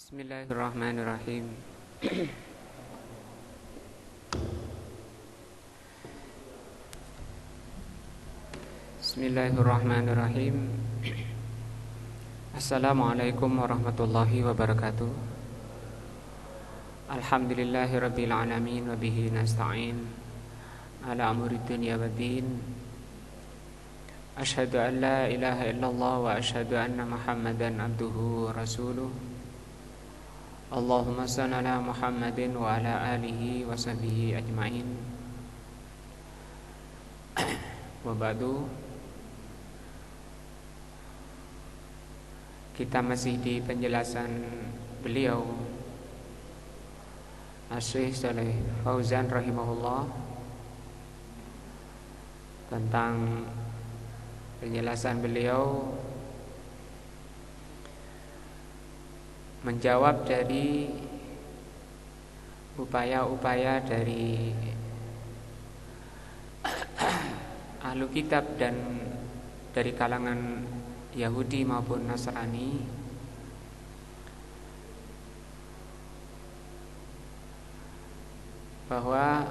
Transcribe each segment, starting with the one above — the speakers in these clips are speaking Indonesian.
Bismillahirrahmanirrahim. Bismillahirrahmanirrahim. Assalamualaikum warahmatullahi wabarakatuh. Alhamdulillahirabbil alamin wa bihi nasta'in ala umurid dunya waddin. Asyhadu an la ilaha illallah wa asyhadu anna Muhammadan abduhu wa rasuluh. Allahumma shalli ala Muhammadin wa ala alihi wa sahbihi ajma'in. Wa ba'du. Kita masih di penjelasan beliau Asy-Syaikh Shalih Fauzan rahimahullah tentang penjelasan beliau menjawab dari upaya-upaya dari ahlu kitab dan dari kalangan Yahudi maupun Nasrani bahwa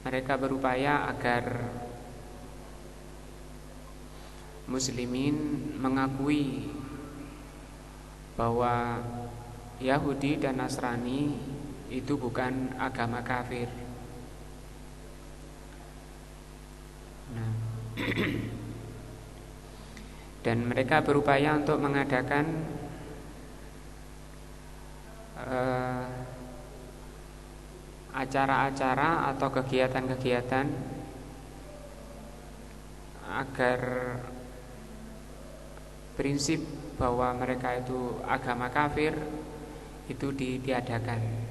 mereka berupaya agar muslimin mengakui bahwa Yahudi dan Nasrani itu bukan agama kafir. Nah, dan mereka berupaya untuk mengadakan acara-acara atau kegiatan-kegiatan agar prinsip bahwa mereka itu agama kafir itu ditiadakan.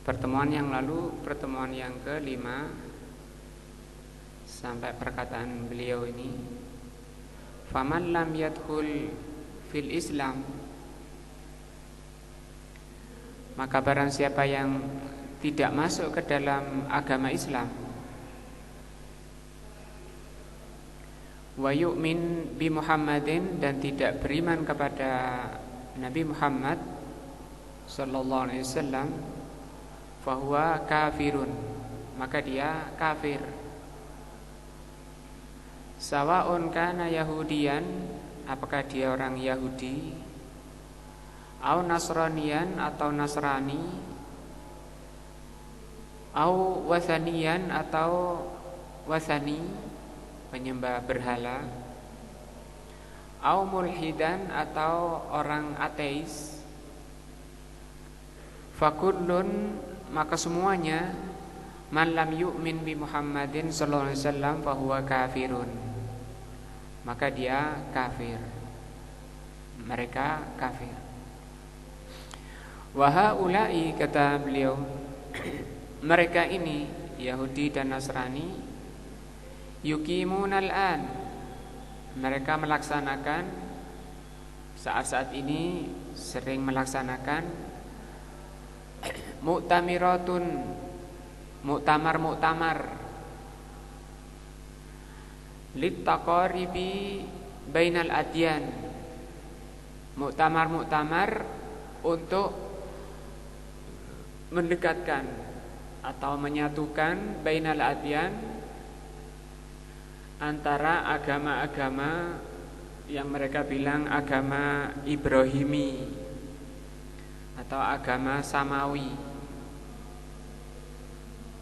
Pertemuan yang lalu, pertemuan yang ke-5 sampai perkataan beliau ini, faman lam yadkhul fil Islam, maka barang siapa yang tidak masuk ke dalam agama Islam, wa yu'min bi Muhammadin, dan tidak beriman kepada Nabi Muhammad sallallahu alaihi wasallam, fahuwa kafirun, maka dia kafir. Sawa'un kana Yahudiyan, apakah dia orang Yahudi, au Nasraniyan, atau Nasrani, au Wathaniyan, atau Wathani, penyembah berhala, au Mulhidan, atau orang ateis, fakullun, maka semuanya, man lam yu'min bi Muhammadin sallallahu alaihi wasallam fahuwa kafirun, maka dia kafir. mereka kafir. Wa haula'i, kata beliau, mereka ini Yahudi dan Nasrani, yuqimunal an, mereka melaksanakan saat-saat ini sering melaksanakan mu'tamiratun, muktamar littaqaribi bainal adyan, muktamar untuk mendekatkan atau menyatukan bainal adyan, antara agama-agama yang mereka bilang agama Ibrahimi atau agama Samawi,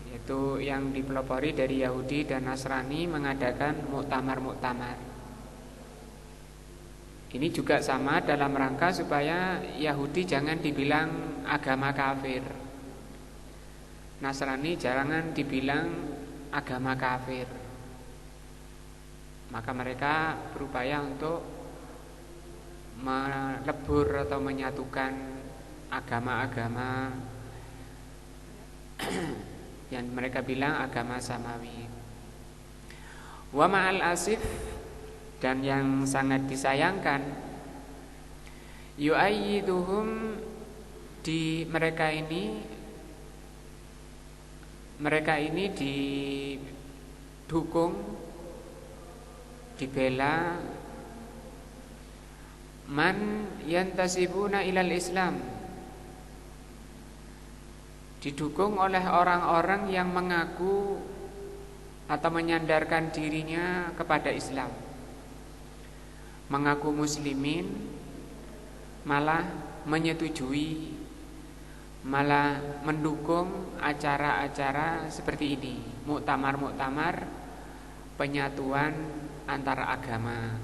yaitu yang dipelopori dari Yahudi dan Nasrani mengadakan muktamar. Ini juga sama dalam rangka supaya Yahudi jangan dibilang agama kafir, Nasrani jangan dibilang agama kafir. Maka mereka berupaya untuk melebur atau menyatukan agama-agama yang mereka bilang agama Samawi. Wa ma'al asif, dan yang sangat disayangkan, yu'ayyiduhum, di mereka ini didukung, dibela, man yantasibuna ilal Islam, didukung oleh orang-orang yang mengaku atau menyandarkan dirinya kepada Islam, mengaku muslimin, malah menyetujui, malah mendukung acara-acara seperti ini, muktamar penyatuan antara agama.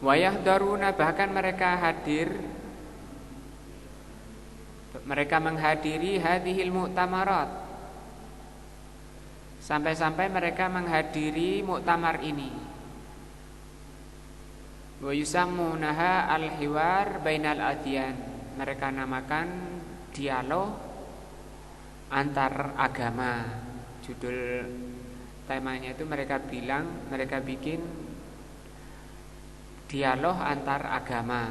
Wayahdaruna, bahkan mereka menghadiri hadhil mu'tamarat, sampai-sampai mereka menghadiri muktamar ini. Wa yusammunaha al-hiwar bainal adyan, mereka namakan dialog antar agama. Judul temanya itu mereka bikin dialog antar agama.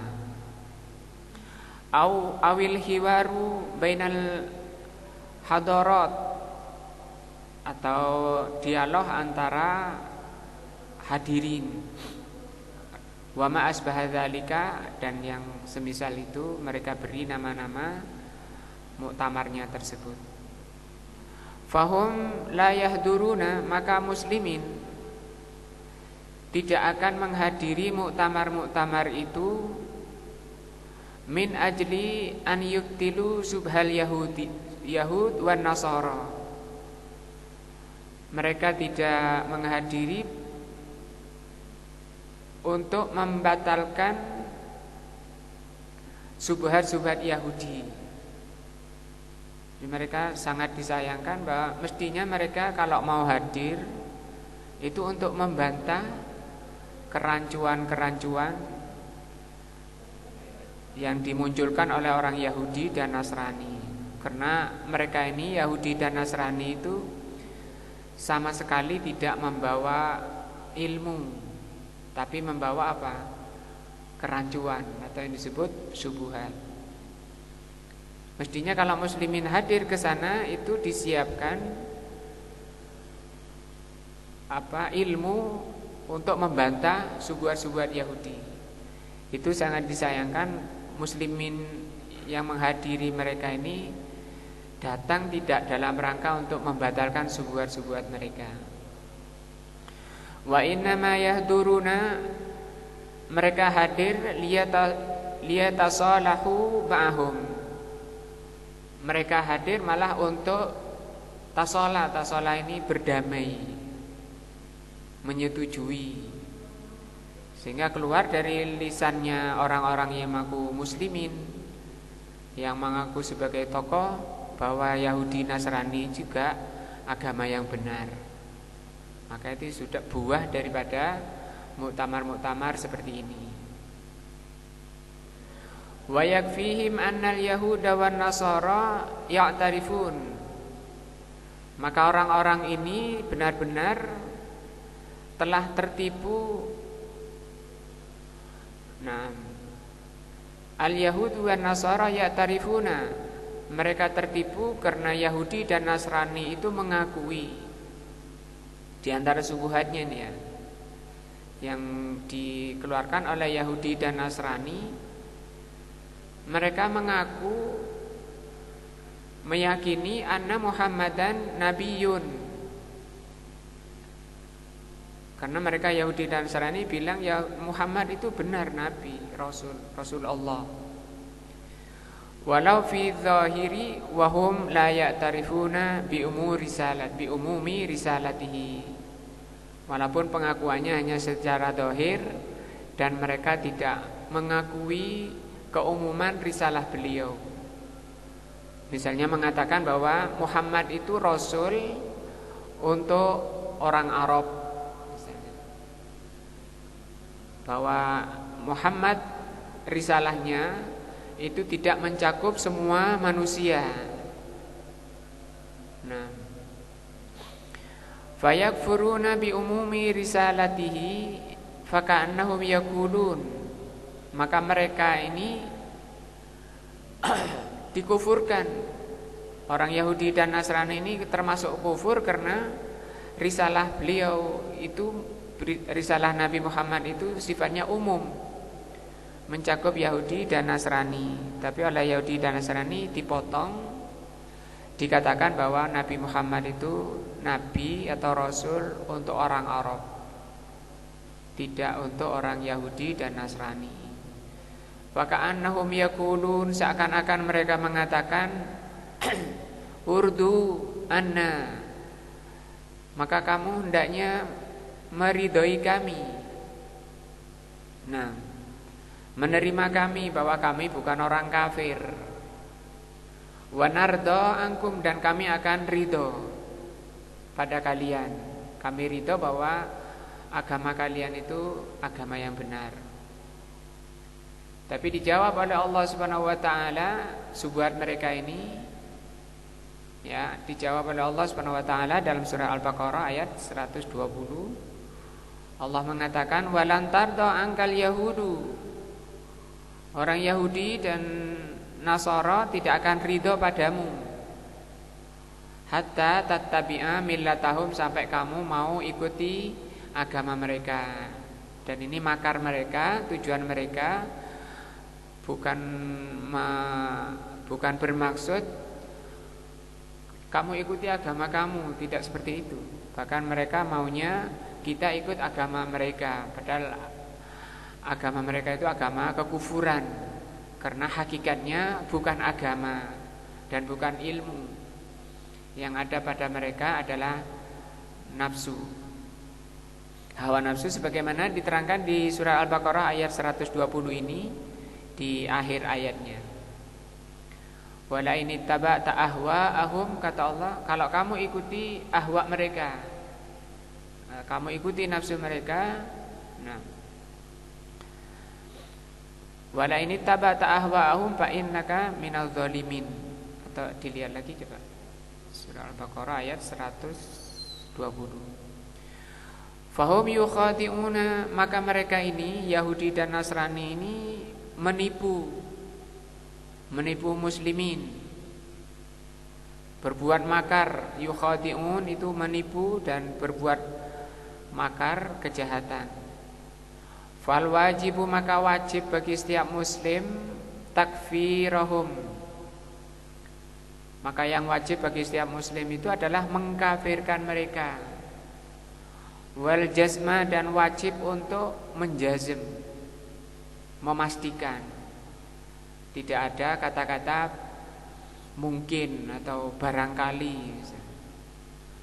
Awil hiwaru bainal hadarat, atau dialog antara hadirin. Wa ma asbaha dzalika, dan yang semisal itu mereka beri nama-nama muktamarnya tersebut. Fahum la yahduruna, maka muslimin tidak akan menghadiri muktamar itu min ajli an yuktilu subhal yahud wan nasara. Mereka tidak menghadiri untuk membatalkan subhat-subhat Yahudi. Jadi mereka sangat disayangkan bahwa mestinya mereka kalau mau hadir itu untuk membantah kerancuan-kerancuan yang dimunculkan oleh orang Yahudi dan Nasrani. Karena mereka ini, Yahudi dan Nasrani itu sama sekali tidak membawa ilmu, tapi membawa apa? Kerancuan, atau yang disebut syubhat. Mestinya kalau muslimin hadir ke sana itu disiapkan ilmu untuk membantah syubhat-syubhat Yahudi. Itu sangat disayangkan muslimin yang menghadiri mereka ini datang tidak dalam rangka untuk membatalkan syubhat-syubhat mereka. Wa innama yahduruna, mereka hadir liyatasalahu ma'ahum, mereka hadir malah untuk tasolah ini berdamai, menyetujui, sehingga keluar dari lisannya orang-orang yang mengaku muslimin, yang mengaku sebagai tokoh bahwa Yahudi Nasrani juga agama yang benar. Maka itu sudah buah daripada muktamar-muktamar seperti ini. Wa yakfihim annal yahuda wan nasara ya'tarifun. Maka orang-orang ini benar-benar telah tertipu. Nah, al-Yahud wan Nasara ya'tarifuna. Mereka tertipu karena Yahudi dan Nasrani itu mengakui. Di antara subuhatnya ini ya, yang dikeluarkan oleh Yahudi dan Nasrani, mereka mengaku meyakini anna Muhammadan nabiyyun. Karena mereka Yahudi dan Nasrani bilang ya Muhammad itu benar nabi, rasul Allah. Walau fi zahiri wa hum la ya'tarifuna bi umumi risalatihi. Walaupun pengakuannya hanya secara zahir dan mereka tidak mengakui keumuman risalah beliau. Misalnya mengatakan bahwa Muhammad itu rasul untuk orang Arab, bahwa Muhammad risalahnya itu tidak mencakup semua manusia. Nah, fayakfuruna bi umumi risalatihi faka'annahum yaqulun. Maka mereka ini dikufurkan. Orang Yahudi dan Nasrani ini termasuk kufur karena risalah beliau itu, risalah Nabi Muhammad itu sifatnya umum, mencakup Yahudi dan Nasrani. Tapi oleh Yahudi dan Nasrani dipotong, dikatakan bahwa Nabi Muhammad itu nabi atau rasul untuk orang Arab, tidak untuk orang Yahudi dan Nasrani. Faka'annahum yaqulun, seakan-akan mereka mengatakan urdu anna, maka kamu hendaknya meridhoi kami. Nah, menerima kami bahwa kami bukan orang kafir. Wa nardo angkum, dan kami akan ridho pada kalian. Kami ridho bahwa agama kalian itu agama yang benar. Tapi dijawab oleh Allah Subhanahu wa taala subhat mereka ini, ya, dijawab oleh Allah Subhanahu wa taala dalam surah Al-Baqarah ayat 120. Allah mengatakan walan tardo angkal yahudu. Orang Yahudi dan Nasara tidak akan ridho padamu hatta tattabi'a millatahum, sampai kamu mau ikuti agama mereka. Dan ini makar mereka, tujuan mereka bukan bermaksud kamu ikuti agama kamu, tidak seperti itu. Bahkan mereka maunya kita ikut agama mereka, padahal agama mereka itu agama kekufuran, karena hakikatnya bukan agama dan bukan ilmu. Yang ada pada mereka adalah nafsu, hawa nafsu, sebagaimana diterangkan di surah Al-Baqarah ayat 120 ini di akhir ayatnya. Wala ini taba'ta ahwa'ahum, kata Allah, kalau kamu ikuti ahwa mereka, kamu ikuti nafsu mereka. Nah, wala ini tabata ahwa'ahum fa innaka minal zalimin. Atau dilihat lagi coba surah Al-Baqarah ayat 120. Fahum yukhadi'una, maka mereka ini Yahudi dan Nasrani ini menipu muslimin, berbuat makar. Yukhadi'un itu menipu dan berbuat makar, kejahatan. Fal wajibu, maka wajib bagi setiap muslim takfirahum, maka yang wajib bagi setiap muslim itu adalah mengkafirkan mereka. Wal jazma, dan wajib untuk menjazm, memastikan. Tidak ada kata-kata mungkin atau barangkali misalnya.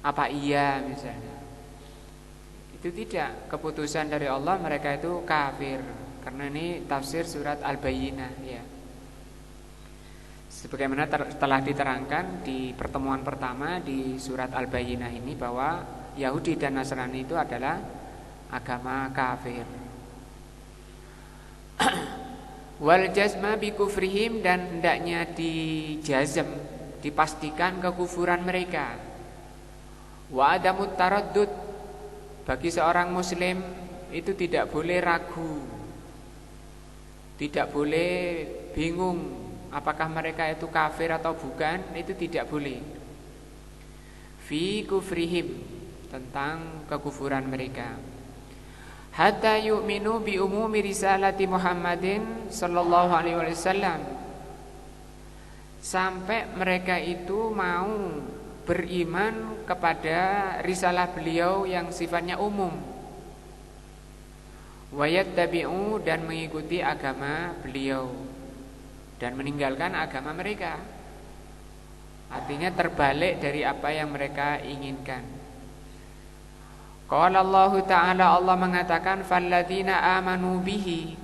Apa iya misalnya. Itu tidak, keputusan dari Allah mereka itu kafir. Karena ini tafsir surat Al-Bayyinah ya. Sebagaimana telah diterangkan di pertemuan pertama di surat Al-Bayyinah ini, bahwa Yahudi dan Nasrani itu adalah agama kafir. Wal jazma bi kufrihim, dan hendaknya dijazm, dipastikan kekufuran mereka. Wa adamut taraddud, bagi seorang muslim itu tidak boleh ragu, tidak boleh bingung apakah mereka itu kafir atau bukan, itu tidak boleh. Fi kufrihim, tentang kekufuran mereka. Hatta yu'minu bi umumi risalati Muhammadin sallallahu alaihi wasallam, sampai mereka itu mau beriman kepada risalah beliau yang sifatnya umum. Wa yattabi'u, dan mengikuti agama beliau dan meninggalkan agama mereka. Artinya terbalik dari apa yang mereka inginkan. Qala Allah Ta'ala, Allah mengatakan falladzina amanu bihi,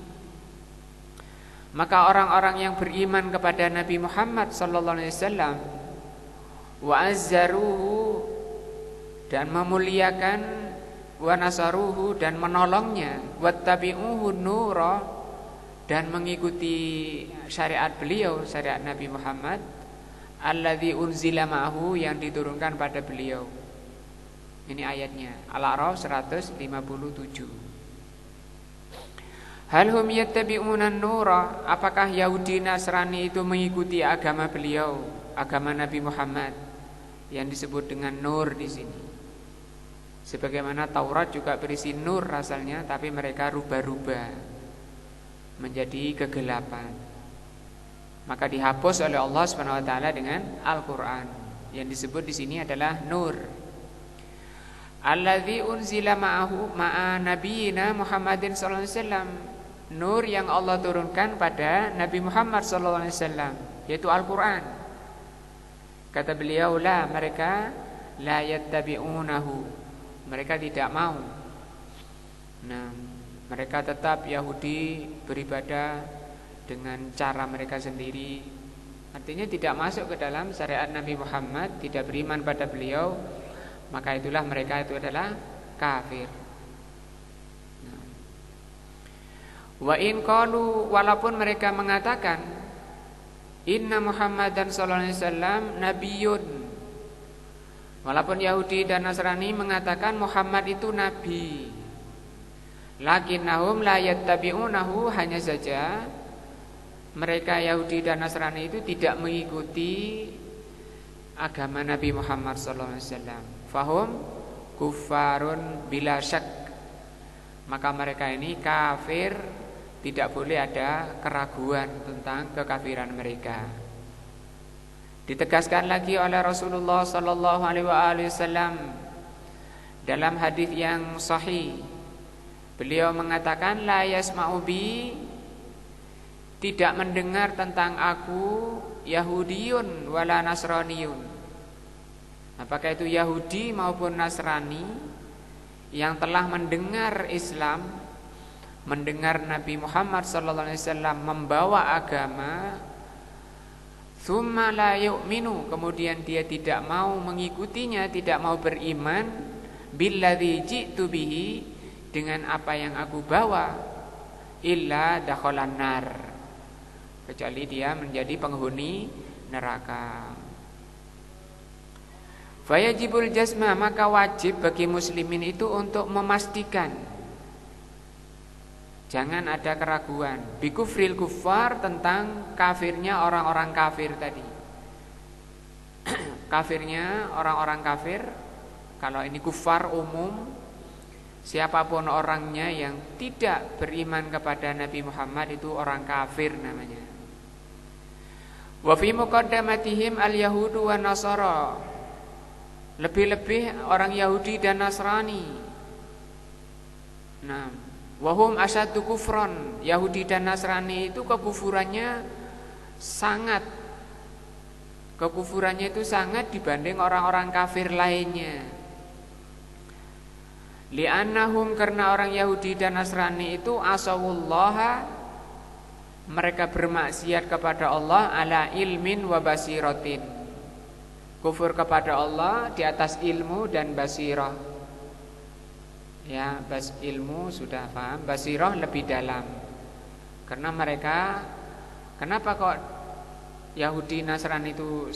maka orang-orang yang beriman kepada Nabi Muhammad sallallahu alaihi wasallam, wa azzaruhu, dan memuliakan, wa nasaruhu, dan menolongnya, wattabi'uhu nura, dan mengikuti syariat beliau, syariat Nabi Muhammad, alladzi unzila ma'ahu, yang diturunkan pada beliau. Ini ayatnya Al-A'raf 157. Hal hum yattabi'una an-nura, apakah Yahudi Nasrani itu mengikuti agama beliau, agama Nabi Muhammad yang disebut dengan nur di sini. Sebagaimana Taurat juga berisi nur asalnya, tapi mereka rubah-rubah menjadi kegelapan. Maka dihapus oleh Allah Subhanahu wa taala dengan Al-Qur'an. Yang disebut di sini adalah nur. Alladzi unzila ma'ahu ma'a nabiyina Muhammadin sallallahu alaihi wasallam, nur yang Allah turunkan pada Nabi Muhammad sallallahu alaihi wasallam, yaitu Al-Qur'an. Kata beliau, la, mereka la yattabi'unahu, mereka tidak mau. Nah, mereka tetap Yahudi, beribadah dengan cara mereka sendiri. Artinya tidak masuk ke dalam syariat Nabi Muhammad, tidak beriman pada beliau. Maka itulah mereka itu adalah kafir. Wa in qalu, walaupun mereka mengatakan inna Muhammadan sallallahu alaihi wasallam nabiyyun, walaupun Yahudi dan Nasrani mengatakan Muhammad itu nabi, lakinnahum la yattabi'unahu, hanya saja mereka Yahudi dan Nasrani itu tidak mengikuti agama Nabi Muhammad sallallahu alaihi wasallam. Fahum kufarun bila syak, maka mereka ini kafir, tidak boleh ada keraguan tentang kekafiran mereka. Ditegaskan lagi oleh Rasulullah sallallahu alaihi wasallam dalam hadis yang sahih. Beliau mengatakan la yasma'u bi, tidak mendengar tentang aku Yahudiyun wala Nasraniyun, apakah itu Yahudi maupun Nasrani yang telah mendengar Islam, mendengar Nabi Muhammad sallallahu alaihi wasallam membawa agama, tsumma la yu'minu, kemudian dia tidak mau mengikutinya, tidak mau beriman, billadzi ji'tu bihi, dengan apa yang aku bawa, illa dakhalan nar, kecuali dia menjadi penghuni neraka. Fayajibul jazma, maka wajib bagi muslimin itu untuk memastikan, jangan ada keraguan, bikufril kuffar, tentang kafirnya orang-orang kafir tadi. Kafirnya orang-orang kafir, kalau ini kuffar umum, siapapun orangnya yang tidak beriman kepada Nabi Muhammad itu orang kafir namanya. Wa fi muqaddamatihim al-yahudu wan nasara, lebih-lebih orang Yahudi dan Nasrani. Nah, wahum asyaddu kufron, Yahudi dan Nasrani itu kekufurannya itu sangat dibanding orang-orang kafir lainnya. Li'annahum, karena orang Yahudi dan Nasrani itu asawullaha, mereka bermaksiat kepada Allah ala ilmin wa basiratin, kufur kepada Allah di atas ilmu dan basirah. Ya, ilmu sudah paham, basirah lebih dalam. Karena mereka, kenapa kok Yahudi Nasrani itu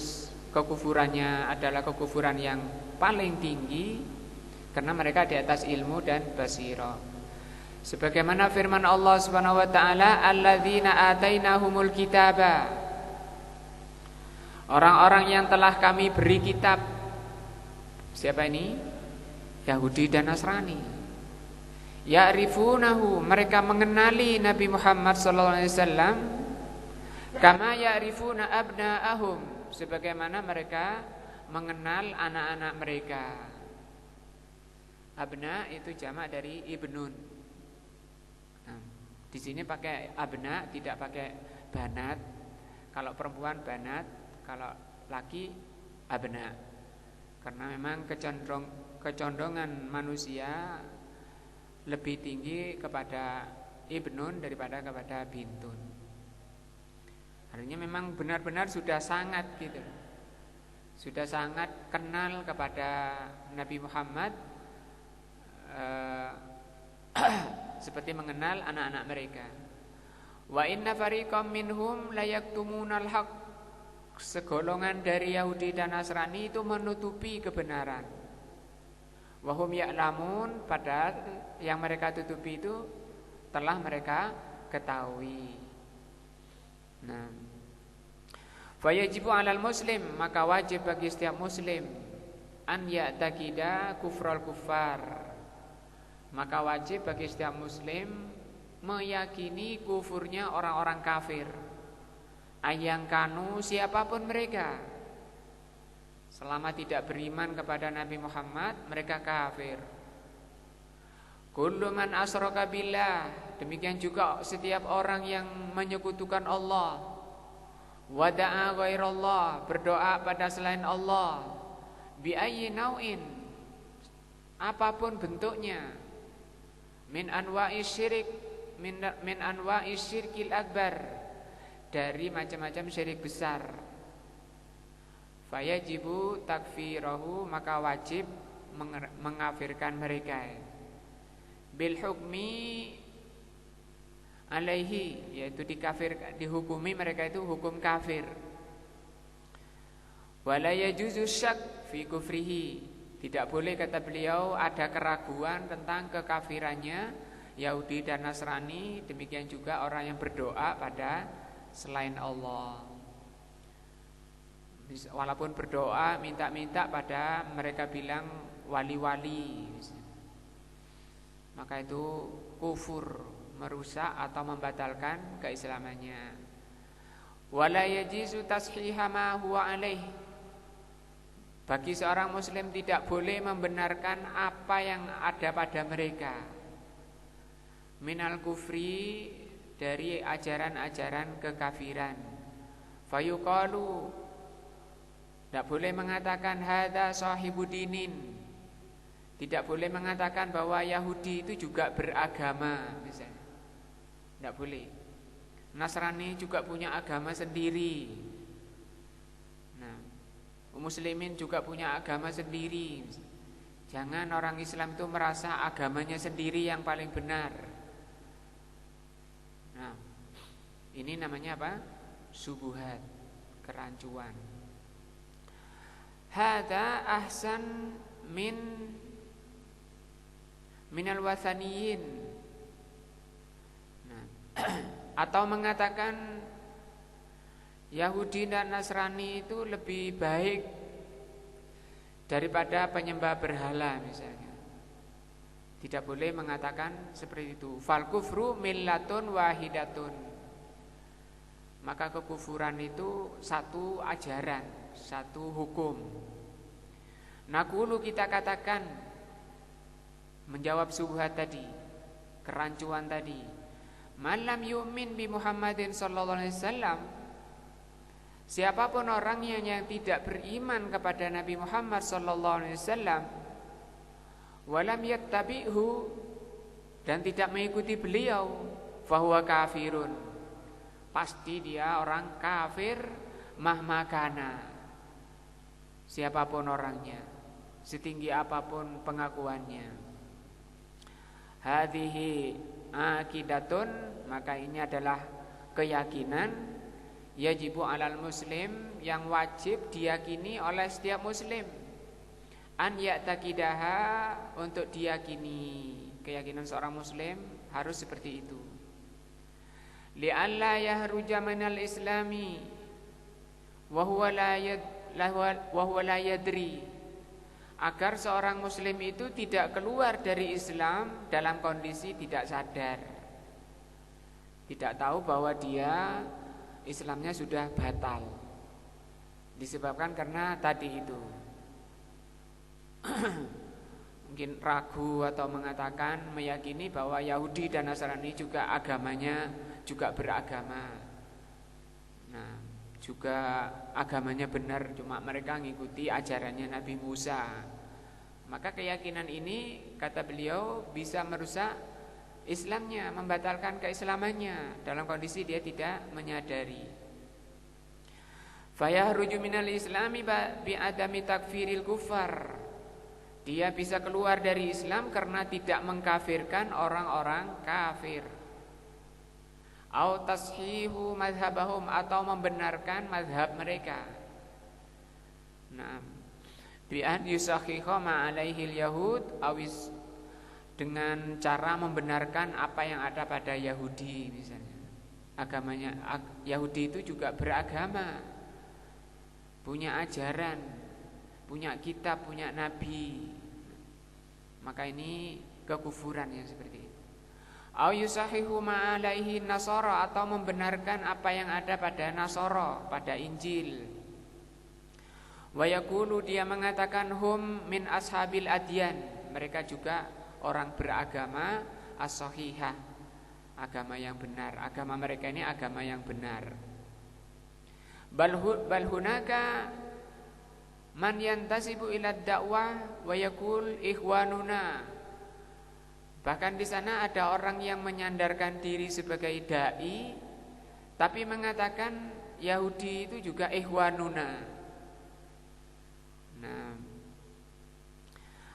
kekufurannya adalah kekufuran yang paling tinggi? Karena mereka di atas ilmu dan basirah. Sebagaimana firman Allah Subhanahu wa taala, alladzina atainahumul kitaba. Orang-orang yang telah kami beri kitab. Siapa ini? Yahudi dan Nasrani. Ya'rifunahu, mereka mengenali Nabi Muhammad sallallahu alaihi wasallam kama ya'rifuna abna'ahum, sebagaimana mereka mengenal anak-anak mereka. Abna itu jamak dari ibnun. Nah, di sini pakai abna, tidak pakai banat. Kalau perempuan banat, kalau laki abna. Karena memang kecondongan manusia lebih tinggi kepada ibnun daripada kepada bintun. Artinya memang benar-benar sudah sangat gitu, sudah sangat kenal kepada Nabi Muhammad, seperti mengenal anak-anak mereka. Wa inna fariqam minhum la yaktumunal haqq, segolongan dari Yahudi dan Nasrani itu menutupi kebenaran. Wahum ya'lamun, padahal yang mereka tutupi itu telah mereka ketahui. Nah, fayajibu 'alal muslim, maka wajib bagi setiap muslim an ya'taqida kufral kuffar. Maka wajib bagi setiap muslim meyakini kufurnya orang-orang kafir. Ayang kanu, siapapun mereka. Selama tidak beriman kepada Nabi Muhammad, mereka kafir. Kullu man asyraka billah, demikian juga setiap orang yang menyekutukan Allah. Wada'a ghairallah, berdoa pada selain Allah. Bi ayyi nau'in, apapun bentuknya. Min anwa'i syirik, min anwa'i syirkil akbar, dari macam-macam syirik besar. Fayajibu takfirahu, maka wajib mengkafirkan mereka. Bil hukmi alaihi, yaitu dihukumi mereka itu hukum kafir. Wala yajuzu syak fi kufrihi, tidak boleh, kata beliau, ada keraguan tentang kekafirannya Yahudi dan Nasrani. Demikian juga orang yang berdoa pada selain Allah. Walaupun berdoa minta-minta pada mereka bilang wali-wali, maka itu kufur, merusak atau membatalkan keislamannya. Wala yajizu tashiha ma huwa alaih, bagi seorang muslim tidak boleh membenarkan apa yang ada pada mereka. Minal kufri, dari ajaran-ajaran kekafiran. Fayuqalu, tidak boleh mengatakan hadza sahibu dinin, tidak boleh mengatakan bahwa Yahudi itu juga beragama misalnya. Tidak boleh. Nasrani juga punya agama sendiri. Nah, muslimin juga punya agama sendiri. Jangan orang Islam itu merasa agamanya sendiri yang paling benar. Nah, ini namanya apa? Subuhat, kerancuan. Hada ahsan minal wathaniyin. Nah, atau mengatakan Yahudi dan Nasrani itu lebih baik daripada penyembah berhala misalnya. Tidak boleh mengatakan seperti itu. Fal kufru millatun wahidatun, maka kekufuran itu satu ajaran, satu hukum. Nakulu, kita katakan, menjawab subhat tadi, kerancuan tadi, malam yu'min bi Muhammadin sallallahu alaihi wasallam, siapapun orang yang tidak beriman kepada Nabi Muhammad sallallahu alaihi wasallam, walam yattabi'hu, dan tidak mengikuti beliau, fahuwa kafirun, pasti dia orang kafir, mahmakana, siapapun orangnya, setinggi apapun pengakuannya. hadhihi aqidatun, maka ini adalah keyakinan yajibu alal muslim, yang wajib diyakini oleh setiap muslim, an ya'taqidaha, untuk diyakini. Keyakinan seorang muslim harus seperti itu. Li'alla yahruja minal islami wa huwa la yadri, agar seorang muslim itu tidak keluar dari Islam dalam kondisi tidak sadar, tidak tahu bahwa dia Islamnya sudah batal, disebabkan karena tadi itu mungkin ragu atau mengatakan, meyakini bahwa Yahudi dan Nasrani juga agamanya juga beragama, nah juga agamanya benar, cuma mereka ngikuti ajarannya Nabi Musa. Maka keyakinan ini, kata beliau, bisa merusak Islamnya, membatalkan keislamannya dalam kondisi dia tidak menyadari. Fayahruju minal islami bi'adami takfiril kufar, dia bisa keluar dari Islam karena tidak mengkafirkan orang-orang kafir. Au tashihu madhabahum, atau membenarkan madhab mereka. Nah, bi'an yusakhiha ma'alaihil yahud awis, dengan cara membenarkan apa yang ada pada Yahudi misalnya. Agamanya Yahudi itu juga beragama, punya ajaran, punya kitab, punya nabi. Maka ini kekufuran yang seperti itu. Au yusahihu ma'alaihi nasara, atau membenarkan apa yang ada pada Nasara, pada Injil. Wa yaqulu, dia mengatakan, hum min ashabil adyan, mereka juga orang beragama as-sahihah, agama yang benar. Agama mereka ini agama yang benar. Bal hunaka man yantasibu ila dakwah wa yaqul ikhwanuna. Bahkan di sana ada orang yang menyandarkan diri sebagai dai, tapi mengatakan Yahudi itu juga ikhwanuna. Nah,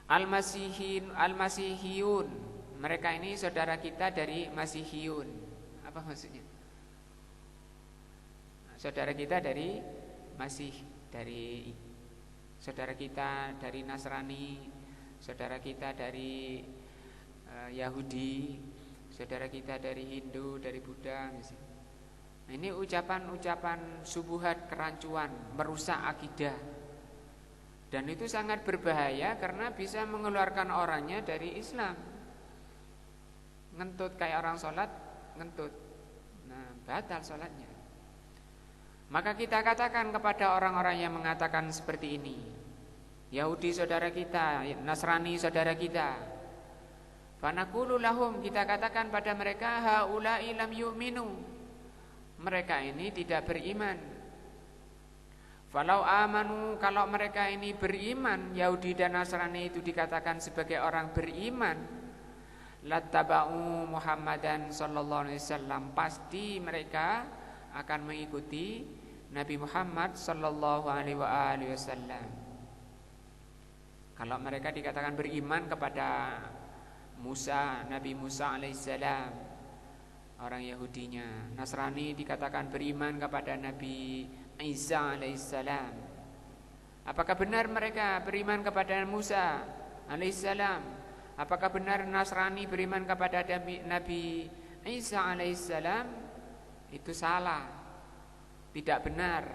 Al-Masihiyun, mereka ini saudara kita dari Masihiyun. Apa maksudnya? Saudara kita dari Masih, dari saudara kita dari Nasrani, saudara kita dari Yahudi, saudara kita dari Hindu, dari Buddha misalnya. Nah, ini ucapan-ucapan subuhat, kerancuan, merusak akidah. Dan itu sangat berbahaya karena bisa mengeluarkan orangnya dari Islam. Ngentut kayak orang sholat, ngentut. Nah, batal sholatnya. Maka kita katakan kepada orang-orang yang mengatakan seperti ini, Yahudi saudara kita, Nasrani saudara kita, fanaqulu lahum, kita katakan pada mereka, haula'i lam yu'minu, mereka ini tidak beriman. Falau amanu, kalau mereka ini beriman, Yahudi dan Nasrani itu dikatakan sebagai orang beriman, lattaba'u Muhammadan sallallahu alaihi wasallam, pasti mereka akan mengikuti Nabi Muhammad sallallahu alaihi wasallam. Kalau mereka dikatakan beriman kepada Musa, Nabi Musa alaihissalam, orang Yahudinya. Nasrani dikatakan beriman kepada Nabi Isa alaihissalam. Apakah benar mereka beriman kepada Musa alaihissalam? Apakah benar Nasrani beriman kepada Nabi Isa alaihissalam? Itu salah, tidak benar.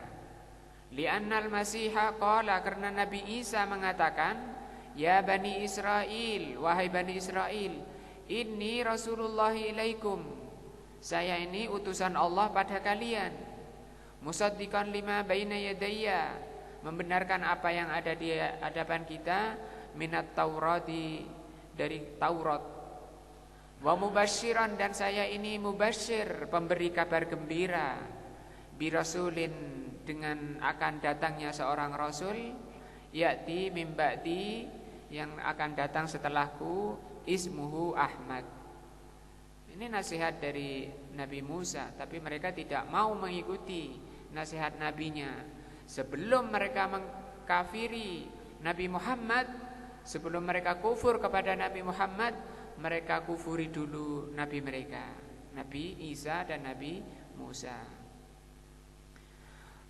Li'annal masiha qala, karena Nabi Isa mengatakan, ya Bani Israel, wahai Bani Israel, inni Rasulullah ilaikum, saya ini utusan Allah pada kalian. Musaddiqan lima baina yadayya, membenarkan apa yang ada di hadapan kita, minat Taurati, dari Taurat. Wa mubasyiran, dan saya ini mubasyir, pemberi kabar gembira, birasulin, dengan akan datangnya seorang rasul, ya'ti min ba'di, yang akan datang setelahku, ismuhu Ahmad. Ini nasihat dari Nabi Musa, tapi mereka tidak mau mengikuti nasihat nabinya. Sebelum mereka mengkafiri Nabi Muhammad, sebelum mereka kufur kepada Nabi Muhammad, mereka kufuri dulu nabi mereka, Nabi Isa dan Nabi Musa.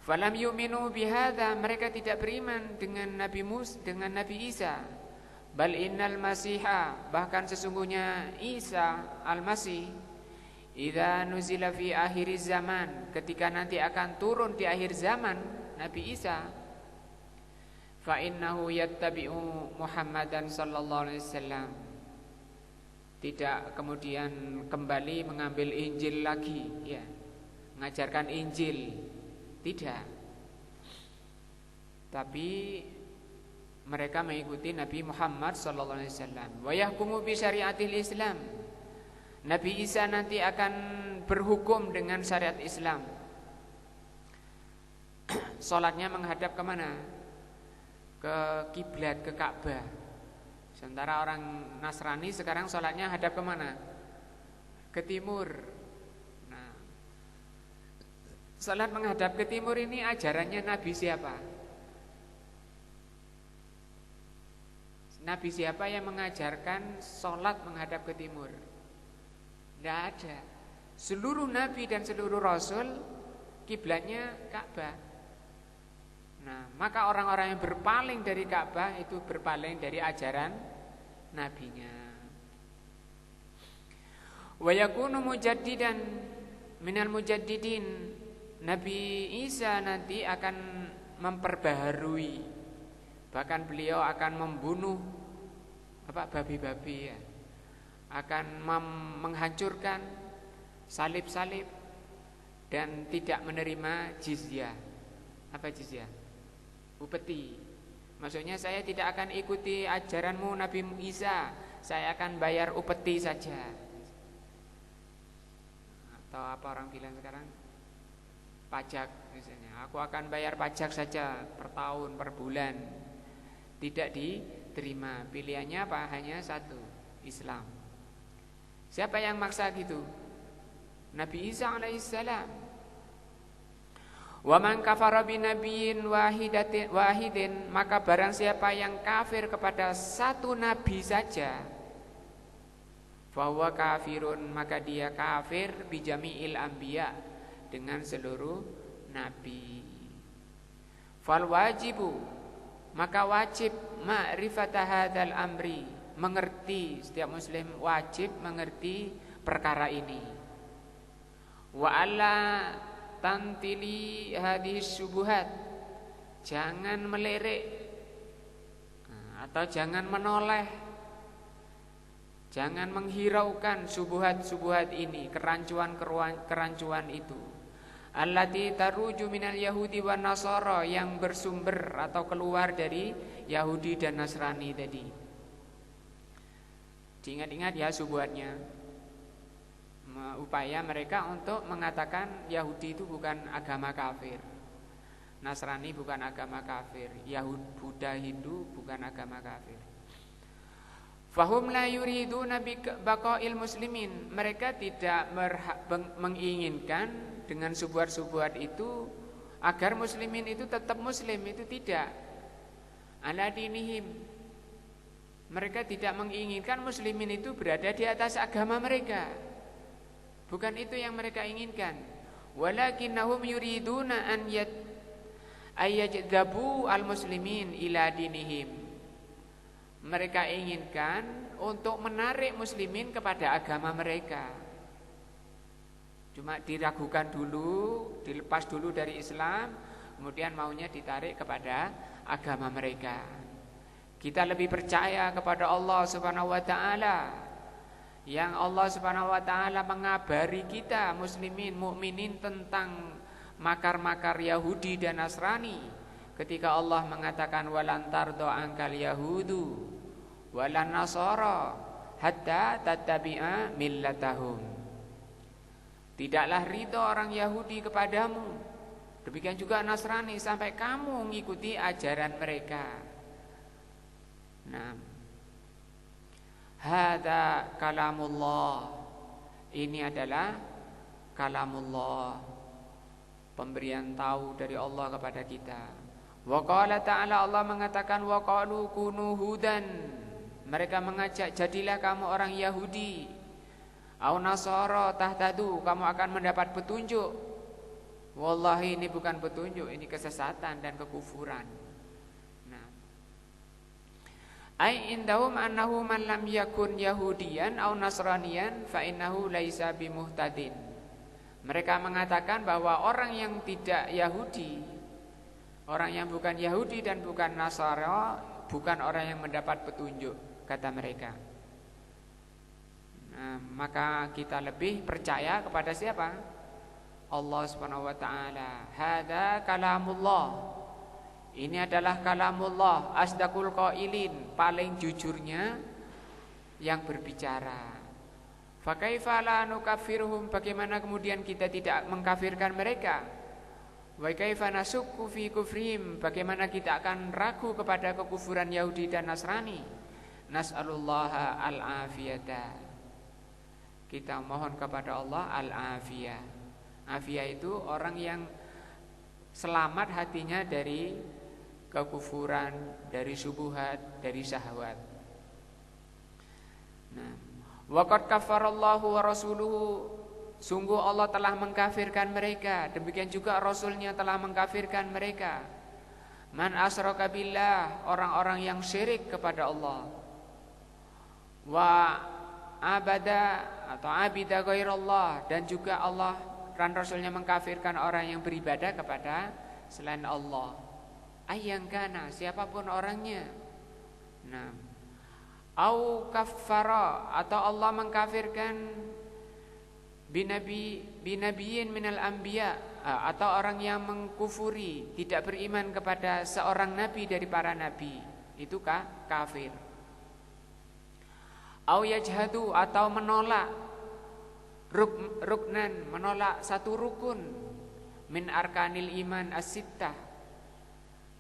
Falam yu'minu bihadza, mereka tidak beriman dengan Nabi Musa, dengan Nabi Isa. Bal innal masiha, bahkan sesungguhnya Isa al-Masih, idza nuzila fi akhiriz zaman, ketika nanti akan turun di akhir zaman Nabi Isa, fa innahu yattabi'u Muhammadan sallallahu alaihi wasallam, tidak kemudian kembali mengambil Injil lagi, ya, mengajarkan Injil, tidak. Tapi mereka mengikuti Nabi Muhammad sallallahu alaihi wasallam. Wa yahkumu bi syariatil Islam. Nabi Isa nanti akan berhukum dengan syariat Islam. Salatnya menghadap kemana? Ke kiblat, ke Ka'bah. Sementara orang Nasrani sekarang salatnya hadap kemana? Ke timur. Nah, salat menghadap ke timur ini ajarannya Nabi siapa? Nabi siapa yang mengajarkan salat menghadap ke timur? Tidak ada. Seluruh Nabi dan seluruh Rasul kiblatnya Ka'bah. Nah, maka orang-orang yang berpaling dari Ka'bah itu berpaling dari ajaran nabinya. Wa yakunu mujaddidan minal mujaddidin. Nabi Isa nanti akan memperbaharui, bahkan beliau akan membunuh babi-babi, ya, akan menghancurkan salib-salib dan tidak menerima jizyah. Apa jizyah? Upeti. Maksudnya saya tidak akan ikuti ajaranmu Nabi Isa, saya akan bayar upeti saja. Atau apa orang bilang sekarang? Pajak misalnya. Aku akan bayar pajak saja per tahun, per bulan. Tidak diterima. Pilihannya apa? Hanya satu, Islam. Siapa yang maksa gitu? Nabi Isa alaihissalam. Wa man kafara bi nabiyyin wahidin, maka barang siapa yang kafir kepada satu nabi saja, fahuwa kafirun, maka dia kafir bi jami'il anbiya, dengan seluruh nabi. Fal wajibu, maka wajib ma'rifata hadzal amri, mengerti, setiap muslim wajib mengerti perkara ini. Wa alla tantili hadis syubhat, jangan melirik atau jangan menoleh, jangan menghiraukan subuhat-subuhat ini, kerancuan itu. Allati taruju minal yahudi wan nasara, yang bersumber atau keluar dari Yahudi dan Nasrani tadi. Diingat-ingat ya subuhatnya. Upaya mereka untuk mengatakan Yahudi itu bukan agama kafir, Nasrani bukan agama kafir, Buddha, Hindu bukan agama kafir. Fahum la yuriduna baqa'il muslimin, mereka tidak menginginkan dengan subuhat-subuhat itu agar muslimin itu tetap muslim, itu tidak. Ala dinihim, mereka tidak menginginkan muslimin itu berada di atas agama mereka. Bukan itu yang mereka inginkan. Walakinnahum yuriduna an yajdabu al-muslimin ila dinihim. Mereka inginkan untuk menarik muslimin kepada agama mereka. Cuma diragukan dulu, dilepas dulu dari Islam, kemudian maunya ditarik kepada agama mereka. Kita lebih percaya kepada Allah Subhanahu wa taala, yang Allah Subhanahu wa taala mengabari kita muslimin mukminin tentang makar-makar Yahudi dan Nasrani, ketika Allah mengatakan walan tardo angkal yahudu walan nasara hatta tattabi'a millatahum. Tidaklah ridho orang Yahudi kepadamu, demikian juga Nasrani, sampai kamu mengikuti ajaran mereka. Nah, hada kalamullah, ini adalah kalamullah, pemberian tahu dari Allah kepada kita. Wa qala ta'ala, Allah mengatakan wa qalu kunu hudan, Mereka mengajak, jadilah kamu orang Yahudi, au Nasara tahtadu, kamu akan mendapat petunjuk. Wallahi ini bukan petunjuk, ini kesesatan dan kekufuran. Nah, ai indahum annahu man lam yakun yahudiyan au nasraniyan fa innahu laisa bimuhtadin. Mereka mengatakan bahwa orang yang tidak Yahudi, orang yang bukan Yahudi dan bukan Nasara, bukan orang yang mendapat petunjuk, kata mereka. Nah, maka kita lebih percaya kepada siapa? Allah Subhanahu wa taala. Hada kalamullah. Ini adalah kalamullah, asdaqul qailin, paling jujurnya yang berbicara. Fa kaifa la nukaffiruhum, bagaimana kemudian kita tidak mengkafirkan mereka? Wa kaifa nasukku fi kufrihim, bagaimana kita akan ragu kepada kekufuran Yahudi dan Nasrani? Nas'alullaha al-afiyata. Kita mohon kepada Allah al-afiyah. Afiyah itu orang yang selamat hatinya dari kekufuran, dari syubhat, dari syahwat. Nah, waqad kafarallahu wa rasuluhu, sungguh Allah telah mengkafirkan mereka, demikian juga Rasulnya telah mengkafirkan mereka. Man asyraka billah, orang-orang yang syirik kepada Allah. Wa abada atau abida ghairallah, dan juga Allah dan Rasulnya mengkafirkan orang yang beribadah kepada selain Allah. Ayyangkana, siapapun orangnya. Nah, au kaffara, atau Allah mengkafirkan binabiyin minal anbiya, atau orang yang mengkufuri, tidak beriman kepada seorang nabi dari para nabi, itu kafir. Au yajhadu, atau menolak ruknan, menolak satu rukun min arkanil iman as-sittah,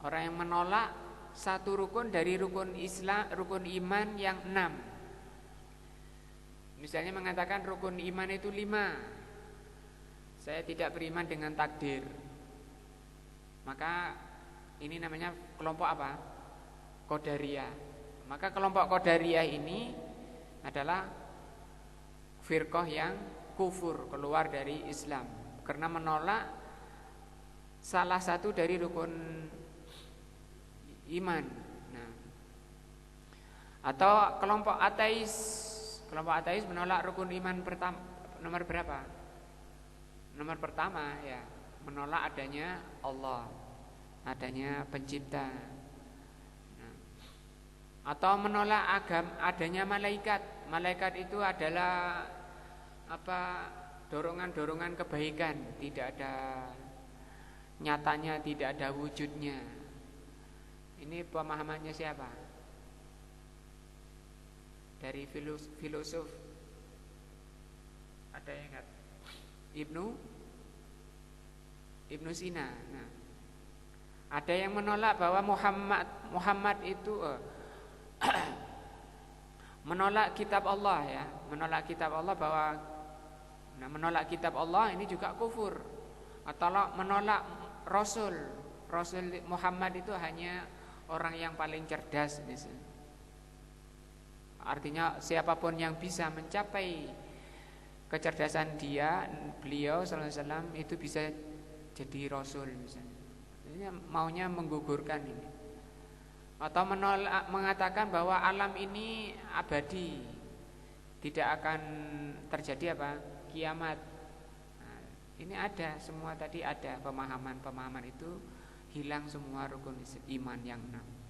orang yang menolak satu rukun dari rukun Islam, rukun iman yang 6. Misalnya mengatakan rukun iman itu 5. Saya tidak beriman dengan takdir. Maka ini namanya kelompok apa? Qadariyah. Maka kelompok Qadariyah ini adalah firqah yang kufur, keluar dari Islam karena menolak salah satu dari rukun iman. Nah, atau kelompok ateis. Kelompok ateis menolak rukun iman pertama, nomor berapa? Nomor pertama ya, menolak adanya Allah, adanya pencipta. Nah, atau menolak adanya malaikat. Malaikat itu adalah dorongan-dorongan kebaikan, tidak ada nyatanya, tidak ada wujudnya. Ini pemahamannya siapa? Dari filosof. Ada yang ingat? Ibnu Sina. Nah, ada yang menolak bahwa Muhammad itu menolak kitab Allah ya, menolak kitab Allah, bahwa menolak kitab Allah ini juga kufur. Atau menolak Rasul Muhammad itu hanya orang yang paling cerdas misalnya. Artinya siapapun yang bisa mencapai kecerdasan beliau sallallahu alaihi wasallam itu bisa jadi rasul misalnya. Ini maunya menggugurkan ini. Atau menolak, mengatakan bahwa alam ini abadi, tidak akan terjadi kiamat. Nah, ini ada semua, tadi ada pemahaman itu hilang semua rukun iman yang 6.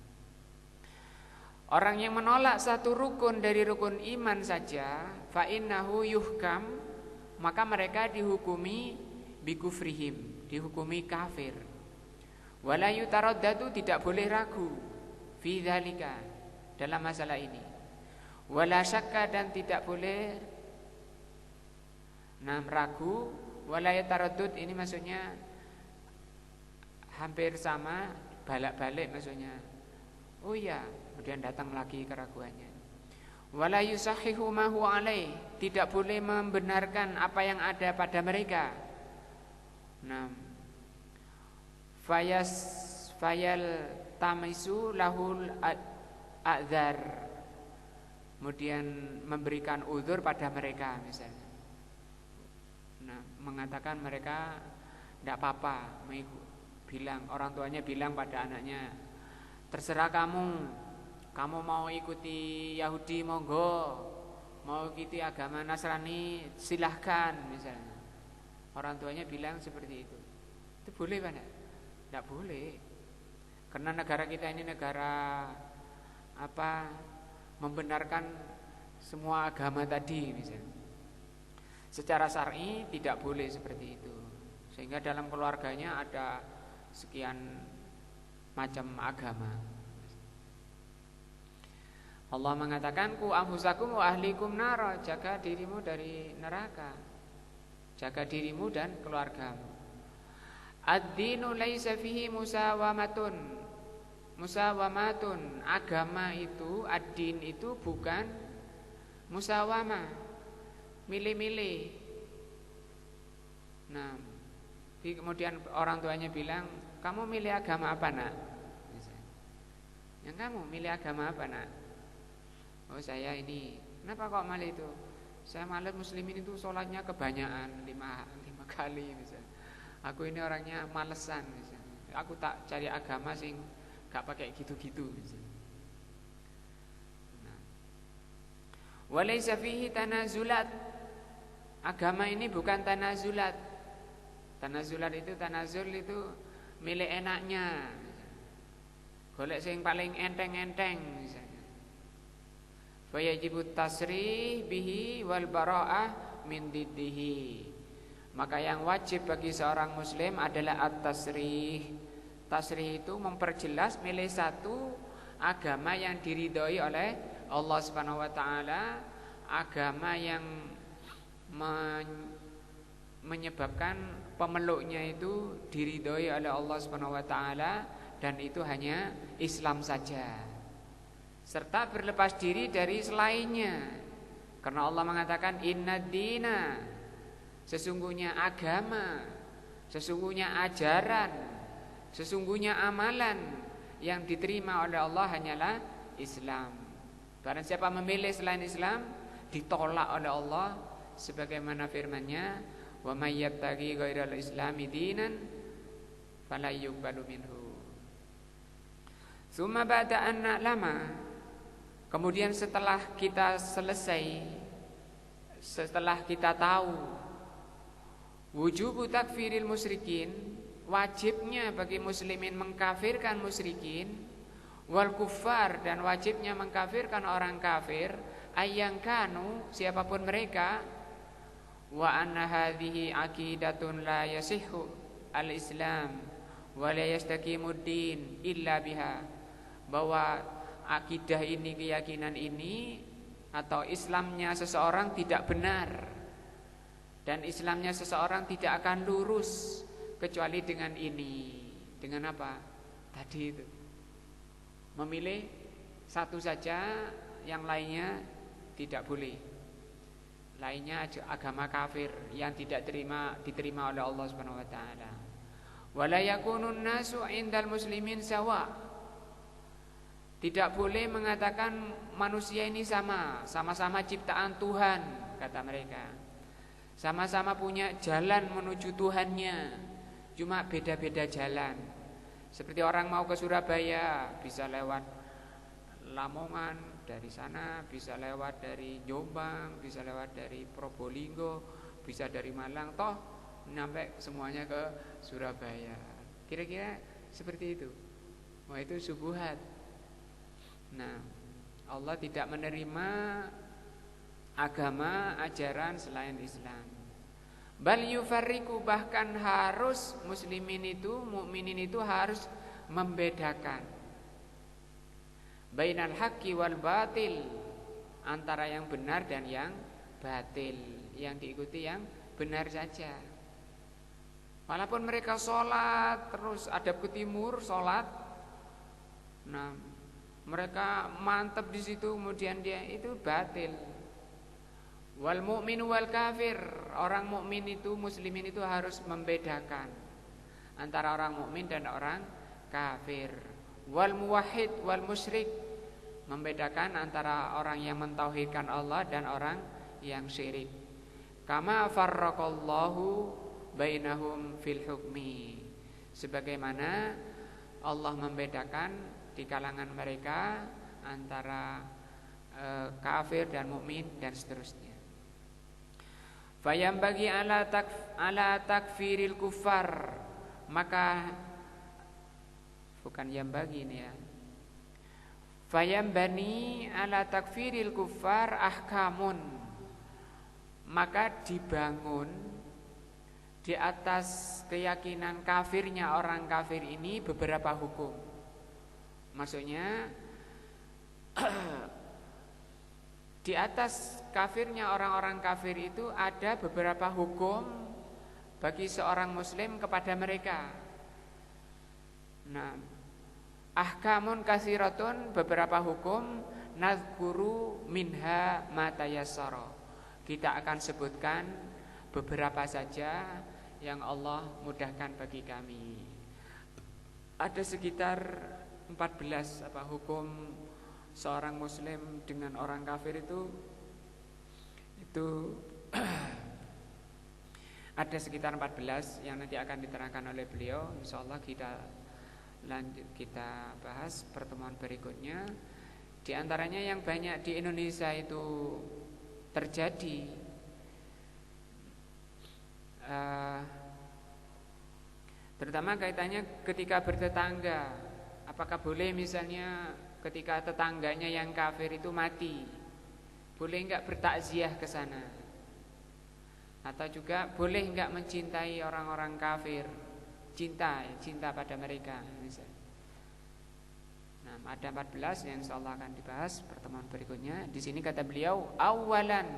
Orang yang menolak satu rukun dari rukun iman saja, fa innahu yuhkam, maka mereka dihukumi bikufrihim, dihukumi kafir. Wala yutaraddadu, tidak boleh ragu fi dzalika, dalam masalah ini. Wala syakka, dan tidak boleh ragu. Wala yataraddud, ini maksudnya hampir sama, balik-balik maksudnya. Oh iya, kemudian datang lagi keraguannya. Wala yusahihu ma huwa alaih, tidak boleh membenarkan apa yang ada pada mereka. Fayal tamisu lahul a'dzar, kemudian memberikan uzur pada mereka misalnya. Nah, mengatakan mereka tidak apa-apa, bilang orang tuanya bilang pada anaknya, terserah kamu mau ikuti Yahudi monggo, mau ikuti agama Nasrani silahkan misalnya. Orang tuanya bilang seperti itu boleh Pak? Tidak boleh. Karena negara kita ini negara membenarkan semua agama tadi misalnya. Secara syar'i tidak boleh seperti itu. Sehingga dalam keluarganya ada sekian macam agama. Allah mengatakan ku anfusakum wa ahlikum nara, jaga dirimu dari neraka. Jaga dirimu dan keluargamu. Ad-dinu laisa fihi musawamatun. Musawamatun, agama itu, ad-din itu bukan musawamah, milih-milih. Nah, kemudian orang tuanya bilang, kamu milih agama apa nak? Yang kamu milih agama apa nak? Oh saya ini. Kenapa kok malah itu? Saya malah muslimin itu sholatnya kebanyakan 5 kali misalnya. Aku ini orangnya malesan misalnya. Aku tak cari agama sing gak pakai gitu-gitu misalnya. Nah. Walaysa fihi tanazulat. Agama ini bukan tanazulat. Tanazulat itu tanazul itu milih enaknya. Golek sing paling enteng-enteng misalnya. Fayajibut tasrih bihi wal bara'ah min diddihi. Maka yang wajib bagi seorang muslim adalah at-tasrih. Tasrih itu memperjelas milih satu agama yang diridhoi oleh Allah Subhanahu wa taala, agama yang menyebabkan pemeluknya itu diridhoi oleh Allah Subhanahu wa taala, dan itu hanya Islam saja. Serta berlepas diri dari selainnya. Karena Allah mengatakan innad dina, sesungguhnya agama, sesungguhnya ajaran, sesungguhnya amalan yang diterima oleh Allah hanyalah Islam. Barang siapa memilih selain Islam, ditolak oleh Allah, sebagaimana firman-Nya, wa may yabtaghi ghairal islami dinan fala yuqbalu minhu. Tsumma ba'da an na'lama, kemudian setelah kita selesai, setelah kita tahu wujubu takfiril musyrikin, wajibnya bagi muslimin mengkafirkan musyrikin, wal kuffar, dan wajibnya mengkafirkan orang kafir, ayyang kanu, siapapun mereka, wa anna hadhihi aqidatun la yasihhu al-islam wa la yastakimud din illa biha, bahwa akidah ini, keyakinan ini atau Islamnya seseorang tidak benar dan Islamnya seseorang tidak akan lurus kecuali dengan ini. Dengan apa? Tadi itu, memilih satu saja, yang lainnya tidak boleh. Lainnya agama kafir yang tidak diterima oleh Allah Subhanahu wa taala. Wala yakunun nasu indal muslimin sawa. Tidak boleh mengatakan manusia ini sama-sama ciptaan Tuhan, kata mereka. Sama-sama punya jalan menuju Tuhannya, cuma beda-beda jalan. Seperti orang mau ke Surabaya, bisa lewat Lamongan dari sana, bisa lewat dari Jombang, bisa lewat dari Probolinggo, bisa dari Malang, toh sampai semuanya ke Surabaya. Kira-kira seperti itu. Wah, itu syubhat. Nah, Allah tidak menerima agama, ajaran selain Islam. Bal yufarriqu, bahkan harus muslimin itu, mukminin itu harus membedakan bainal haqqi wal batil, antara yang benar dan yang batil. Yang diikuti yang benar saja. Walaupun mereka sholat terus adab ke timur, sholat, nah mereka mantap di situ, kemudian dia itu batil. Wal mu'minu wal kafir, orang mukmin itu, muslimin itu harus membedakan antara orang mukmin dan orang kafir. Wal muwahhid wal musyrik, membedakan antara orang yang mentauhidkan Allah dan orang yang syirik. Kama farraqallahu bainahum fil hukmi, sebagaimana Allah membedakan di kalangan mereka antara kafir dan mukmin dan seterusnya. Fayambagi ala takfiril kufar, maka bukan yang bagi ini ya. Fayambani ala takfiril kufar ahkamun, maka dibangun di atas keyakinan kafirnya orang kafir ini beberapa hukum. Maksudnya di atas kafirnya orang-orang kafir itu ada beberapa hukum bagi seorang muslim kepada mereka. Nah, ahkamun kasiratun, beberapa hukum, nazkuru minha ma tayassara. Kita akan sebutkan beberapa saja yang Allah mudahkan bagi kami. Ada sekitar 14 hukum seorang muslim dengan orang kafir itu ada sekitar 14 yang nanti akan diterangkan oleh beliau. Insyaallah kita bahas pertemuan berikutnya. Di antaranya yang banyak di Indonesia itu terjadi terutama kaitannya ketika bertetangga. Apakah boleh misalnya ketika tetangganya yang kafir itu mati, boleh enggak bertakziah ke sana? Atau juga boleh enggak mencintai orang-orang kafir, cinta pada mereka misalnya. Nah, ada 14 yang insyaallah akan dibahas pertemuan berikutnya. Di sini kata beliau, awalan,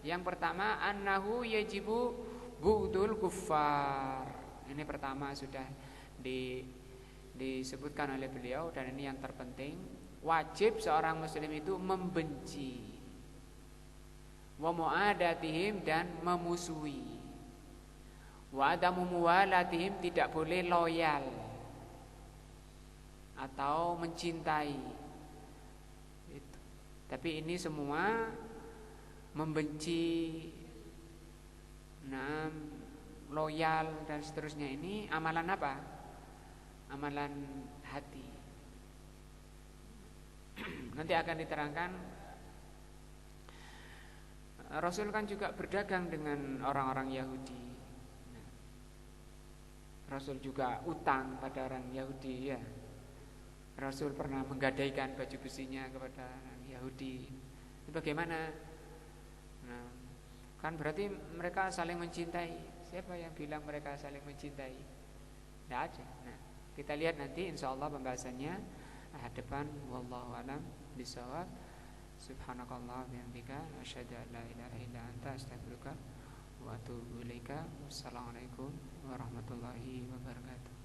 yang pertama, annahu yajibu bu'dul kuffar. Ini pertama sudah disebutkan oleh beliau, dan ini yang terpenting. Wajib seorang muslim itu membenci, wa mu'adatihim, dan memusuhi, wa adamu muwalatihim, tidak boleh loyal atau mencintai itu. Tapi ini semua membenci, loyal dan seterusnya, ini amalan apa? Amalan hati. Nanti akan diterangkan. Rasul kan juga berdagang dengan orang-orang Yahudi. Rasul juga utang pada orang Yahudi ya. Rasul pernah menggadaikan baju besinya kepada orang Yahudi. Ini bagaimana? Nah, kan berarti mereka saling mencintai. Siapa yang bilang mereka saling mencintai? Tidak ada. Nah, kita lihat nanti insyaallah pembahasannya depan. Wallahu a'lam bishawab. Subhanakallah wa bihamdika asyhadu an la ilaha illa anta astaghfiruka wa atubu ilaika. Wassalamualaikum warahmatullahi wabarakatuh.